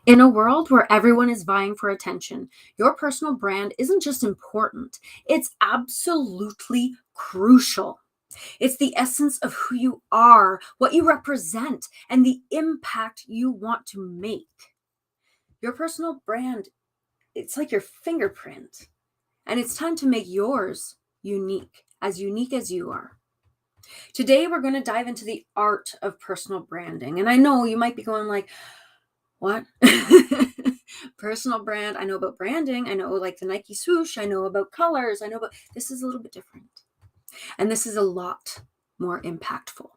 In a world where everyone is vying for attention, your personal brand isn't just important, it's absolutely crucial. It's the essence of who you are, what you represent, and the impact you want to make. Your personal brand, it's like your fingerprint, and it's time to make yours unique as you are. Today, we're going to dive into the art of personal branding. And I know you might be going like, what? Personal brand. I know about branding. I know like the Nike swoosh. I know about colors. I know about this is a little bit different. And this is a lot more impactful.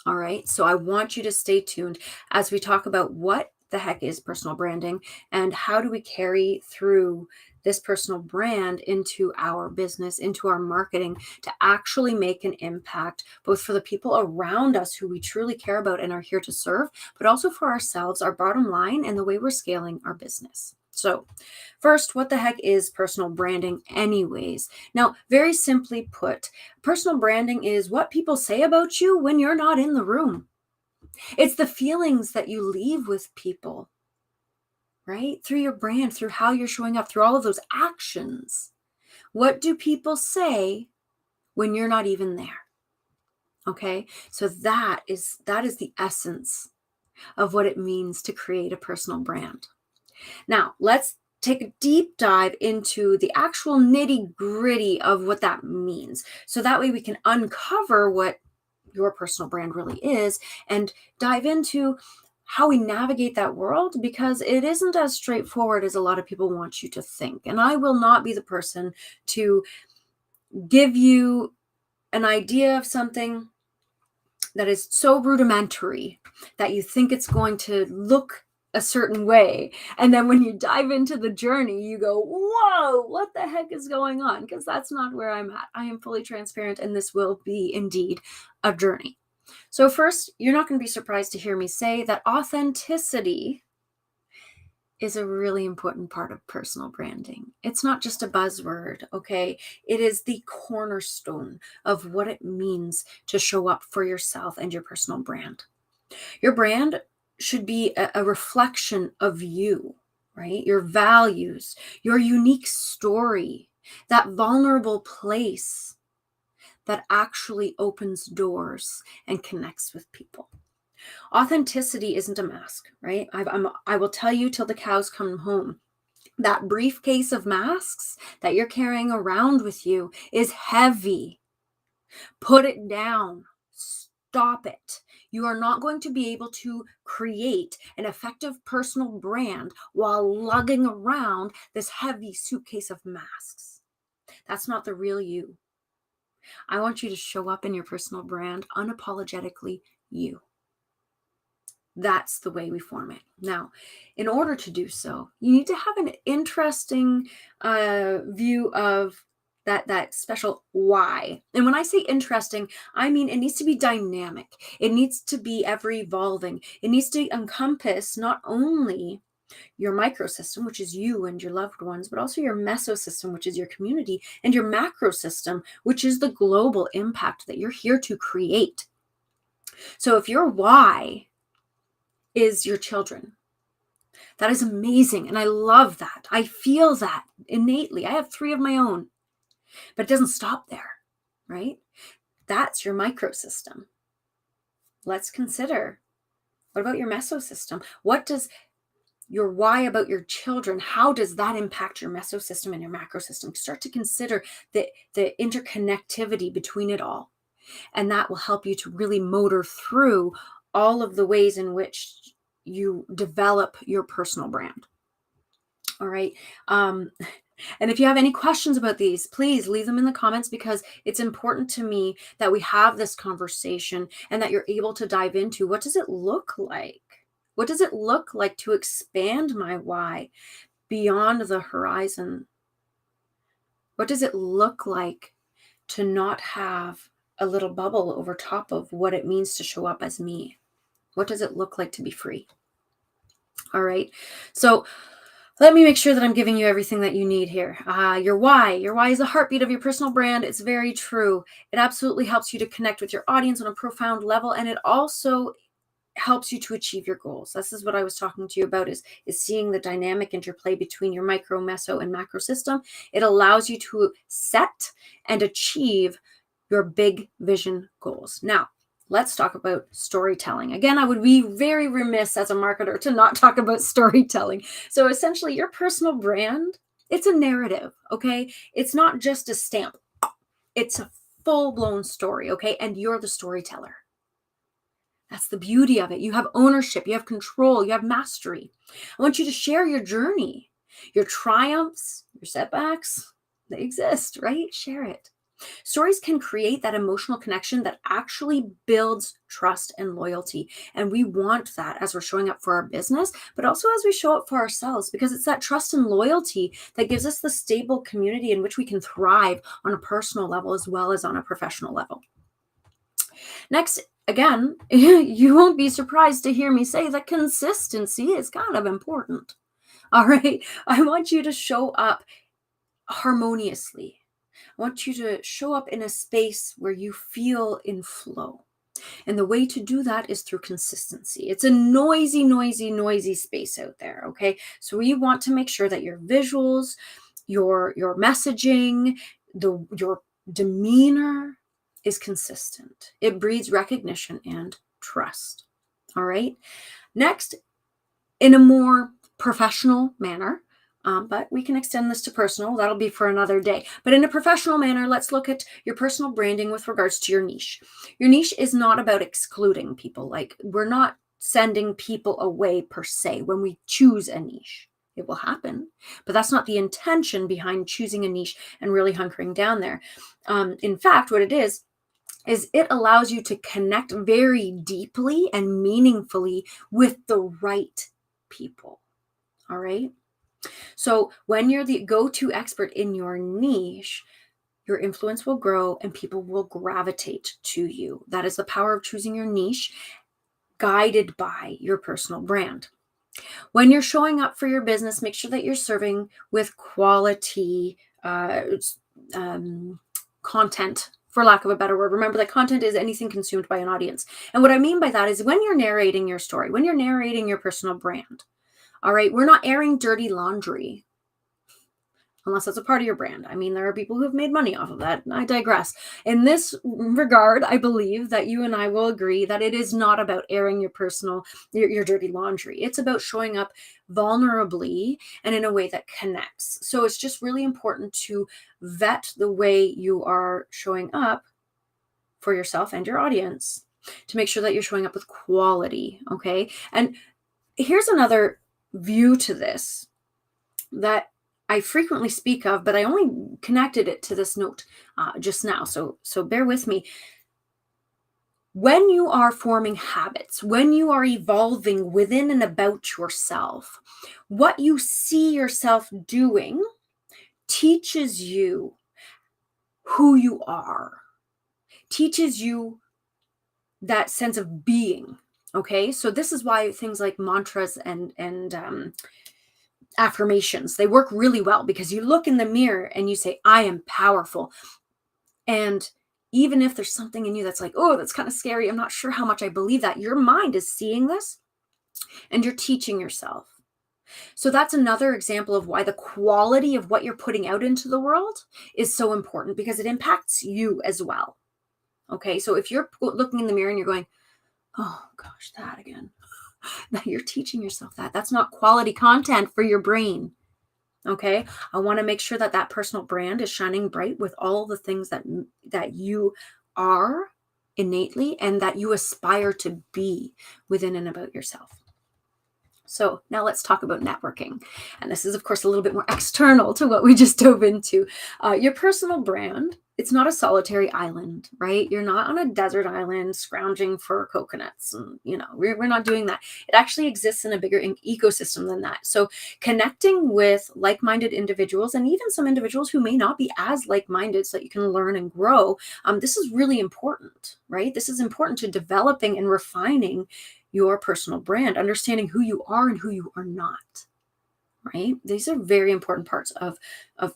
All right. So I want you to stay tuned as we talk about what the heck is personal branding and how do we carry through this personal brand into our business, into our marketing to actually make an impact, both for the people around us who we truly care about and are here to serve, but also for ourselves, our bottom line, and the way we're scaling our business. So first, what the heck is personal branding anyways? Now, very simply put, personal branding is what people say about you when you're not in the room. It's the feelings that you leave with people, right? Through your brand, through how you're showing up, through all of those actions. What do people say when you're not even there? Okay, so that is the essence of what it means to create a personal brand. Now, let's take a deep dive into the actual nitty-gritty of what that means. So that way we can uncover what your personal brand really is and dive into how we navigate that world, because it isn't as straightforward as a lot of people want you to think. And I will not be the person to give you an idea of something that is so rudimentary that you think it's going to look a certain way. And then when you dive into the journey, you go, whoa, what the heck is going on? Because that's not where I'm at. I am fully transparent, and this will be indeed a journey. So first, you're not going to be surprised to hear me say that authenticity is a really important part of personal branding. It's not just a buzzword, okay? It is the cornerstone of what it means to show up for yourself and your personal brand. Your brand should be a reflection of you, right? Your values, your unique story, that vulnerable place that actually opens doors and connects with people. Authenticity isn't a mask, right? I will tell you till the cows come home. That briefcase of masks that you're carrying around with you is heavy. Put it down. Stop it. You are not going to be able to create an effective personal brand while lugging around this heavy suitcase of masks. That's not the real you. I want you to show up in your personal brand unapologetically you. That's the way we form it. Now, in order to do so, you need to have an interesting view of that special why. And when I say interesting, I mean it needs to be dynamic. It needs to be ever evolving. It needs to encompass not only your microsystem, which is you and your loved ones, but also your mesosystem, which is your community, and your macrosystem, which is the global impact that you're here to create. So if your why is your children, that is amazing. And I love that. I feel that innately. I have 3 of my own, but it doesn't stop there, right? That's your microsystem. Let's consider, what about your mesosystem? What does your why about your children, how does that impact your mesosystem and your macrosystem? Start to consider the interconnectivity between it all. And that will help you to really motor through all of the ways in which you develop your personal brand. All right. And if you have any questions about these, please leave them in the comments, because it's important to me that we have this conversation and that you're able to dive into, what does it look like? What does it look like to expand my why beyond the horizon? What does it look like to not have a little bubble over top of what it means to show up as me? What does it look like to be free? All right. So let me make sure that I'm giving you everything that you need here. Your why is the heartbeat of your personal brand. It's very true. It absolutely helps you to connect with your audience on a profound level. And it also helps you to achieve your goals. This is what I was talking to you about, is seeing the dynamic interplay between your micro, meso, and macro system. It allows you to set and achieve your big vision goals. Now, let's talk about storytelling. Again, I would be very remiss as a marketer to not talk about storytelling. So essentially, your personal brand, it's a narrative, okay? It's not just a stamp. It's a full-blown story, okay? And you're the storyteller. That's the beauty of it. You have ownership, you have control, you have mastery. I want you to share your journey, your triumphs, your setbacks. They exist, right? Share it. Stories can create that emotional connection that actually builds trust and loyalty. And we want that as we're showing up for our business, but also as we show up for ourselves, because it's that trust and loyalty that gives us the stable community in which we can thrive on a personal level as well as on a professional level. Next, again, you won't be surprised to hear me say that consistency is kind of important. All right. I want you to show up harmoniously. I want you to show up in a space where you feel in flow. And the way to do that is through consistency. It's a noisy space out there, okay? So we want to make sure that your visuals, your messaging, your demeanor is consistent. It breeds recognition and trust. All right? Next, in a more professional manner, but we can extend this to personal. That'll be for another day. But in a professional manner, let's look at your personal branding with regards to your niche. Your niche is not about excluding people. Like, we're not sending people away per se when we choose a niche. It will happen, but that's not the intention behind choosing a niche and really hunkering down there. In fact, what it is it allows you to connect very deeply and meaningfully with the right people. All right? So when you're the go-to expert in your niche, your influence will grow and people will gravitate to you. That is the power of choosing your niche, guided by your personal brand. When you're showing up for your business, make sure that you're serving with quality content, for lack of a better word. Remember that content is anything consumed by an audience. And what I mean by that is when you're narrating your story, when you're narrating your personal brand, all right, we're not airing dirty laundry, unless that's a part of your brand. I mean, there are people who have made money off of that. I digress. In this regard, I believe that you and I will agree that it is not about airing your dirty laundry. It's about showing up vulnerably and in a way that connects. So it's just really important to vet the way you are showing up for yourself and your audience to make sure that you're showing up with quality, okay? And here's another view to this that I frequently speak of, but I only connected it to this note just now. So bear with me. When you are forming habits, when you are evolving within and about yourself, what you see yourself doing teaches you who you are, teaches you that sense of being. Okay, so this is why things like mantras and affirmations, they work really well, because you look in the mirror and you say, I am powerful. And even if there's something in you that's like, oh, that's kind of scary, I'm not sure how much I believe that, your mind is seeing this and you're teaching yourself. So that's another example of why the quality of what you're putting out into the world is so important, because it impacts you as well. Okay, so if you're looking in the mirror and you're going, oh gosh, that again, that you're teaching yourself that's not quality content for your brain. Okay, I want to make sure that that personal brand is shining bright with all the things that you are innately and that you aspire to be within and about yourself. So now let's talk about networking. And this is, of course, a little bit more external to what we just dove into. Your personal brand, it's not a solitary island, right? You're not on a desert island scrounging for coconuts. And, we're not doing that. It actually exists in a bigger ecosystem than that. So connecting with like-minded individuals, and even some individuals who may not be as like-minded, so that you can learn and grow, this is really important, right? This is important to developing and refining your personal brand, understanding who you are and who you are not, right? These are very important parts of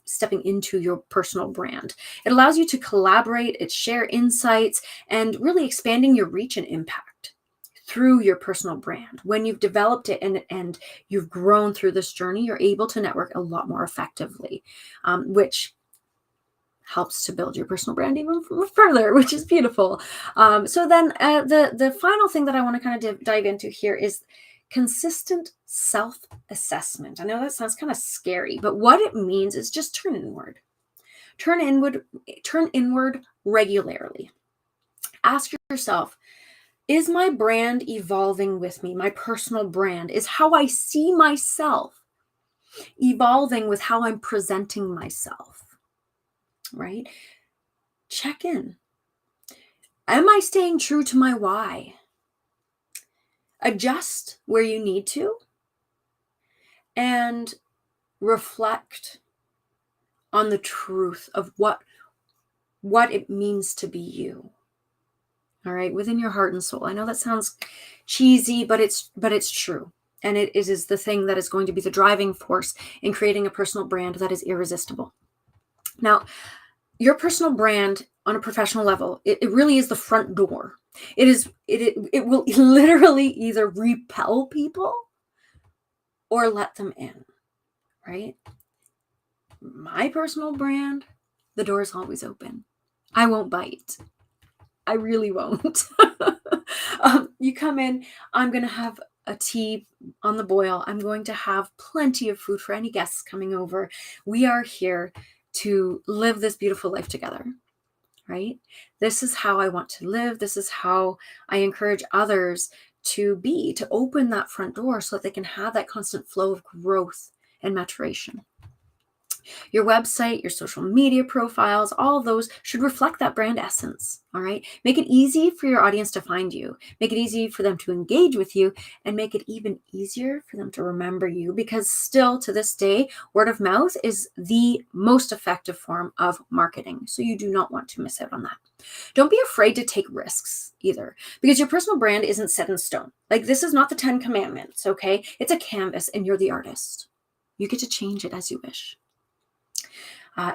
stepping into your personal brand. It allows you to collaborate, it share insights, and really expanding your reach and impact through your personal brand. When you've developed it and you've grown through this journey, you're able to network a lot more effectively, which helps to build your personal brand even further, which is beautiful. So then the final thing that I want to kind of dive into here is consistent self-assessment. I know that sounds kind of scary, but what it means is just turn inward. Turn inward regularly. Ask yourself, is my brand evolving with me? My personal brand is how I see myself evolving with how I'm presenting myself, right? Check in. Am I staying true to my why? Adjust where you need to and reflect on the truth of what it means to be you. All right, within your heart and soul. I know that sounds cheesy, but it's true. And it is the thing that is going to be the driving force in creating a personal brand that is irresistible. Now, your personal brand on a professional level, it really is the front door. It will literally either repel people or let them in, right? My personal brand, the door is always open. I won't bite. I really won't. You come in, I'm going to have a tea on the boil. I'm going to have plenty of food for any guests coming over. We are here to live this beautiful life together, right? This is how I want to live. This is how I encourage others to open that front door so that they can have that constant flow of growth and maturation. Your website, your social media profiles, all of those should reflect that brand essence, all right? Make it easy for your audience to find you. Make it easy for them to engage with you, and make it even easier for them to remember you, because still to this day, word of mouth is the most effective form of marketing. So you do not want to miss out on that. Don't be afraid to take risks either, because your personal brand isn't set in stone. Like, this is not the 10 Commandments, okay? It's a canvas and you're the artist. You get to change it as you wish.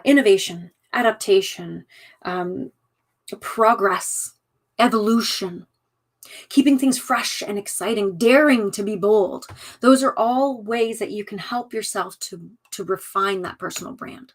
Innovation, adaptation, progress, evolution, keeping things fresh and exciting, daring to be bold. Those are all ways that you can help yourself to refine that personal brand.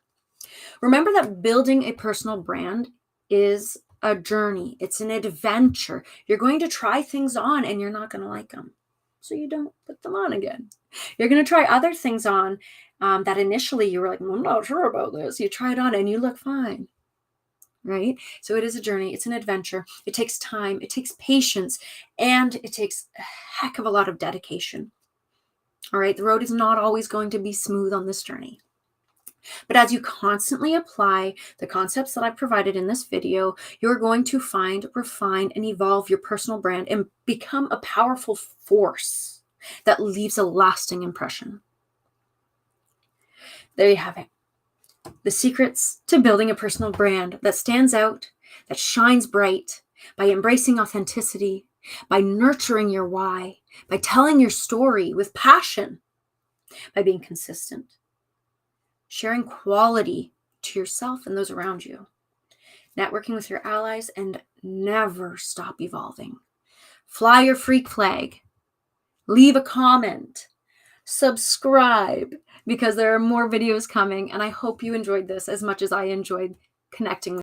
Remember that building a personal brand is a journey. It's an adventure. You're going to try things on and you're not going to like them, so you don't put them on again. You're going to try other things on that initially you were like, I'm not sure about this. You try it on and you look fine, right? So it is a journey. It's an adventure. It takes time. It takes patience. And it takes a heck of a lot of dedication. All right. The road is not always going to be smooth on this journey. But as you constantly apply the concepts that I've provided in this video, you're going to find, refine, and evolve your personal brand and become a powerful force that leaves a lasting impression. There you have it. The secrets to building a personal brand that stands out, that shines bright, by embracing authenticity, by nurturing your why, by telling your story with passion, by being consistent, sharing quality to yourself and those around you, networking with your allies, and never stop evolving. Fly your freak flag, leave a comment, subscribe, because there are more videos coming, and I hope you enjoyed this as much as I enjoyed connecting with